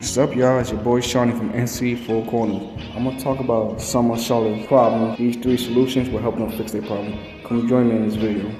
What's up, y'all? It's your boy Shawnee from NC Four Corners. I'm gonna talk about some of Charlotte's problems. These 3 solutions will help them fix their problem. Come join me in this video.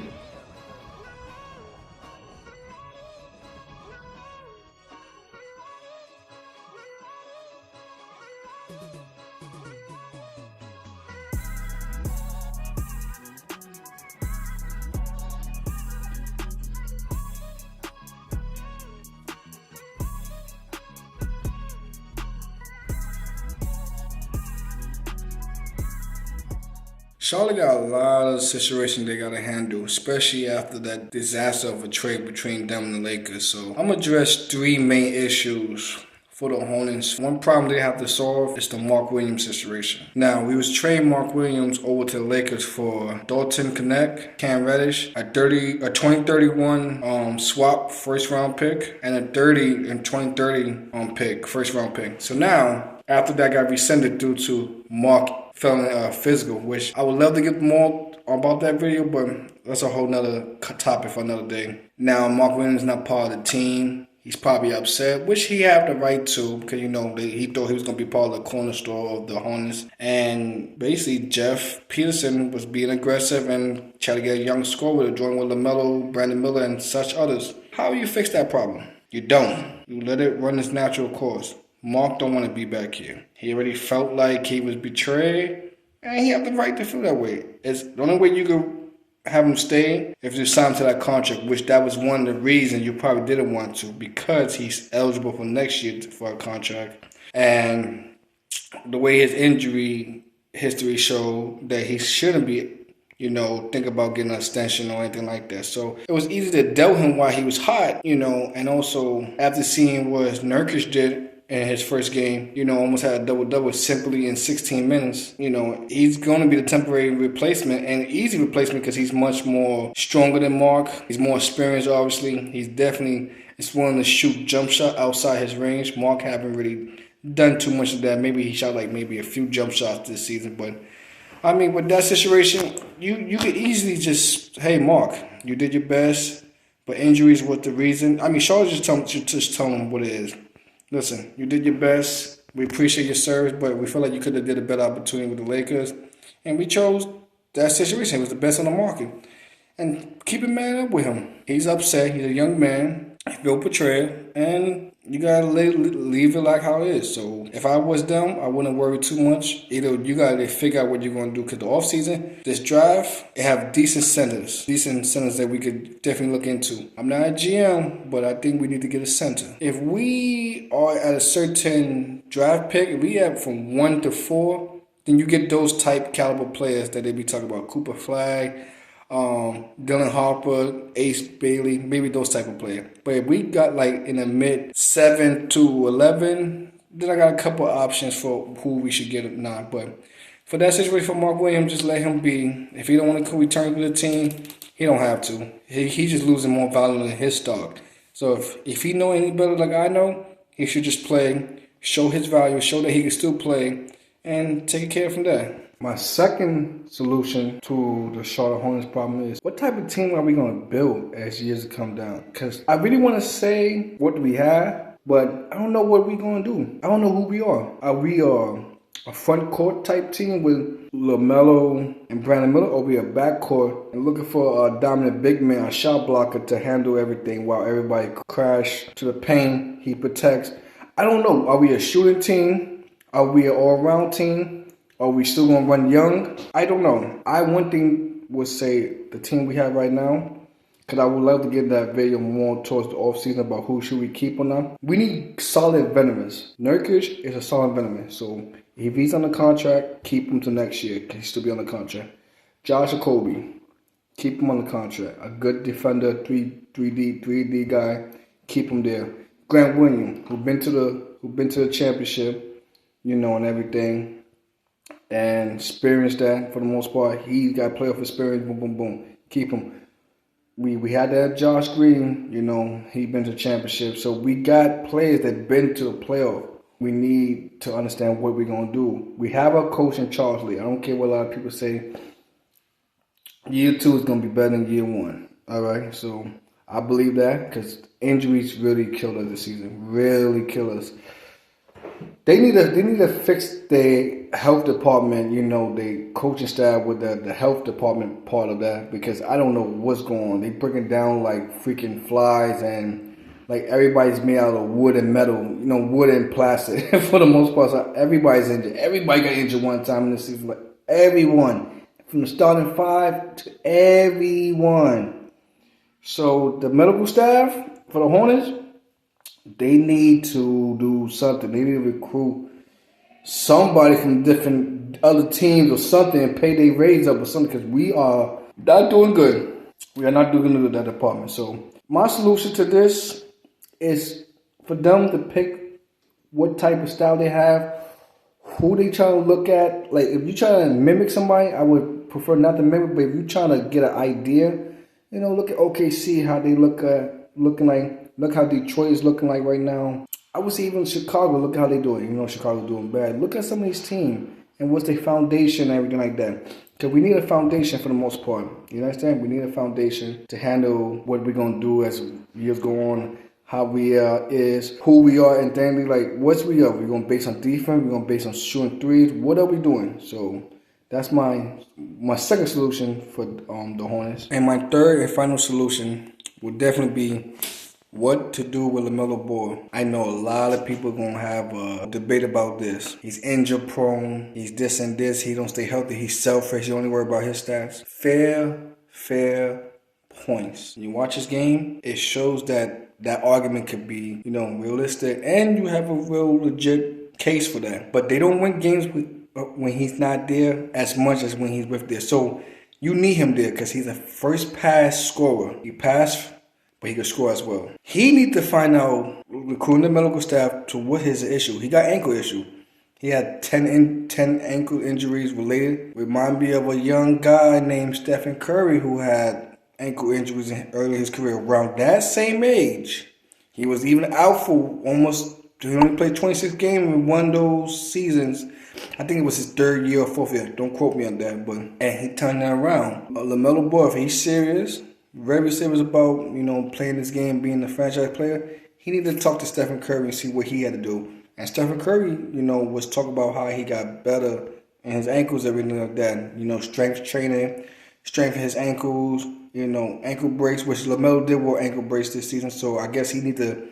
Charlotte got a lot of situations they gotta handle, especially after that disaster of a trade between them and the Lakers. So I'm gonna address 3 main issues for the Hornets. One problem they have to solve is the Mark Williams situation. Now, we was trading Mark Williams over to the Lakers for Dalton Knecht, Cam Reddish, a 2031 swap first round pick, and a 30 and 2030 pick, first round pick. So now, after that got rescinded due to Mark failing physical, which I would love to get more about that video, but that's a whole nother topic for another day. Now, Mark Williams is not part of the team. He's probably upset, which he have the right to, because, he thought he was going to be part of the cornerstone of the Hornets. And basically, Jeff Peterson was being aggressive and trying to get a young scorer to join with LaMelo, Brandon Miller, and such others. How do you fix that problem? You don't. You let it run its natural course. Mark don't want to be back here. He already felt like he was betrayed, and he have the right to feel that way. It's the only way you could have him stay if you sign to that contract, which that was one of the reasons you probably didn't want to, because he's eligible for next year for a contract. And the way his injury history showed that he shouldn't be, think about getting an extension or anything like that. So it was easy to doubt him while he was hot, and also after seeing what Nurkic did in his first game, almost had a double-double simply in 16 minutes. He's going to be the temporary replacement and easy replacement because he's much more stronger than Mark. He's more experienced, obviously. He's definitely willing to shoot jump shot outside his range. Mark haven't really done too much of that. Maybe he shot maybe a few jump shots this season. But, with that situation, you could easily just, hey, Mark, you did your best, but injuries was the reason. Charlotte just tell him what it is. Listen, you did your best. We appreciate your service, but we feel like you could have did a better opportunity with the Lakers. And we chose that situation. It was the best on the market. And keep it man up with him. He's upset. He's a young man. He feel betrayed. And you got to leave it like how it is. So if I was them, I wouldn't worry too much. Either you got to figure out what you're going to do, because the offseason, this draft, it have decent centers that we could definitely look into. I'm not a GM, but I think we need to get a center. If we are at a certain draft pick, if we have from 1 to 4, then you get those type caliber players that they be talking about. Cooper Flag, Dylan Harper, Ace Bailey, maybe those type of players. But if we got in the mid 7 to 11, then I got a couple of options for who we should get now. But for that situation for Mark Williams, just let him be. If he don't want to return to the team, he don't have to. He's just losing more value than his stock. So if he know any better like I know, he should just play, show his value, show that he can still play, and take care from there. My second solution to the Charlotte Hornets problem is, what type of team are we going to build as years come down? Because I really want to say what do we have, but I don't know what we're going to do. I don't know who we are. Are we a front court type team with LaMelo and Brandon Miller, or are we a back court and looking for a dominant big man, a shot blocker to handle everything while everybody crash to the paint, he protects? I don't know. Are we a shooting team? Are we an all-around team? Are we still going to run young? I don't know. One thing would say the team we have right now, because I would love to get that video more towards the offseason about who should we keep or not. We need solid veterans. Nurkic is a solid veteran. So if he's on the contract, keep him to next year. He still be on the contract. Josh Okogie, keep him on the contract. A good defender, 3D guy, keep him there. Grant Williams, who been to the championship, and everything, and experienced that for the most part. He got playoff experience. Boom, boom, boom. Keep him. We had that Josh Green. He been to the championship. So we got players that been to the playoff. We need to understand what we're gonna do. We have a coach in Charles Lee. I don't care what a lot of people say. Year 2 is gonna be better than year 1. All right. So I believe that, because injuries really killed us this season. Really killed us. They need to fix their health department, the coaching staff with the health department part of that, because I don't know what's going on. They breaking down like freaking flies, and like everybody's made out of wood and metal, wood and plastic for the most part. So everybody's injured. Everybody got injured one time in the season. Like everyone, from the starting five to everyone. So the medical staff for the Hornets, they need to do something. They need to recruit somebody from different other teams or something and pay their raise up or something, because we are not doing good. We are not doing good with that department. So my solution to this is for them to pick what type of style they have, who they trying to look at. Like if you try to mimic somebody, I would prefer not to mimic, but if you trying to get an idea, look at OKC, how they looking like. Look how Detroit is looking like right now. I would say even Chicago, look how they doing. Chicago's doing bad. Look at some of these teams and what's their foundation and everything like that. Because we need a foundation for the most part. You understand? We need a foundation to handle what we're going to do as years go on, how we is, who we are, and then what's we are. We're going to base on defense. We're going to base on shooting threes. What are we doing? So that's my second solution for the Hornets. And my third and final solution would definitely be what to do with LaMelo Ball. I know a lot of people are going to have a debate about this. He's injury prone. He's this and this. He don't stay healthy. He's selfish. He only worry about his stats. Fair points. You watch his game, it shows that argument could be, realistic, and you have a real legit case for that. But they don't win games when he's not there as much as when he's with there. So you need him there because he's a first pass scorer. He passed, but he can score as well. He needs to find out, recruiting the medical staff, to what his issue. He got ankle issue. He had 10 ankle injuries related. Remind me of a young guy named Stephen Curry who had ankle injuries early in his career. Around that same age, he was even out for he only played 26 games in one of those seasons. I think it was his third year or fourth year. Don't quote me on that. And he turned that around. LaMelo Ball, if he's serious, very serious about, playing this game, being a franchise player, he needed to talk to Stephen Curry and see what he had to do. And Stephen Curry, was talking about how he got better in his ankles, everything like that. Strength training, strengthen his ankles, ankle brace, which LaMelo did wear ankle brace this season. So I guess he need to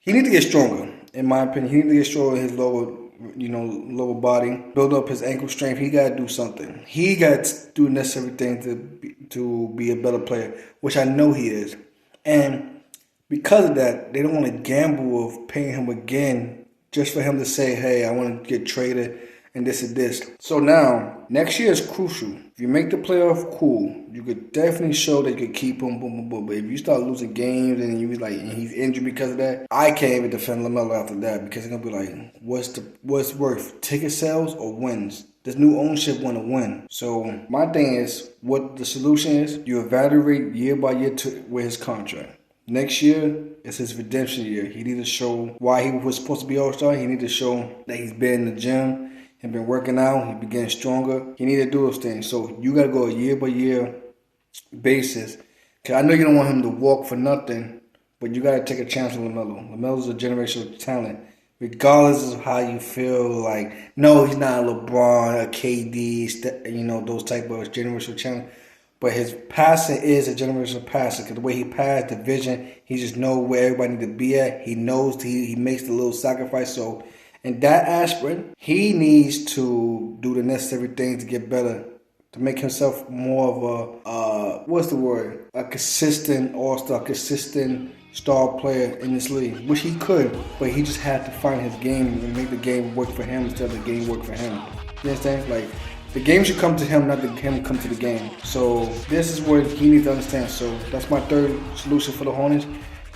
get stronger, in my opinion. He need to get stronger in his lower body, build up his ankle strength. He got to do something. He got to do necessary things to be a better player, which I know he is. And because of that, they don't want to gamble of paying him again just for him to say, hey, I want to get traded and this and this. So now, next year is crucial. If you make the playoff, cool. You could definitely show that you could keep him, boom, boom, boom. But if you start losing games and and he's injured because of that, I can't even defend LaMelo after that, because it's gonna be like, what's worth, ticket sales or wins? This new ownership want to win. So my thing is, what the solution is, you evaluate year by year with his contract. Next year is his redemption year. He needs to show why he was supposed to be All-Star. He needs to show that he's been in the gym, he been working out, he been getting stronger. He need to do those things. So you got to go a year by year basis. Because I know you don't want him to walk for nothing, but you got to take a chance on LaMelo. LaMelo's a generational talent. Regardless of how you feel, like, no, he's not a LeBron, a KD, those type of generational talent. But his passing is a generational passer, because the way he passed, the vision, he just knows where everybody needs to be at. He knows he makes the little sacrifice. So in that aspect, he needs to do the necessary things to get better, to make himself more of a consistent all-star, consistent star player in this league, which he could, but he just had to find his game and make the game work for him instead of the game work for him. You understand? Like, the game should come to him, not him come to the game. So this is what he needs to understand. So that's my third solution for the Hornets.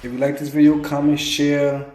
If you like this video, comment, share,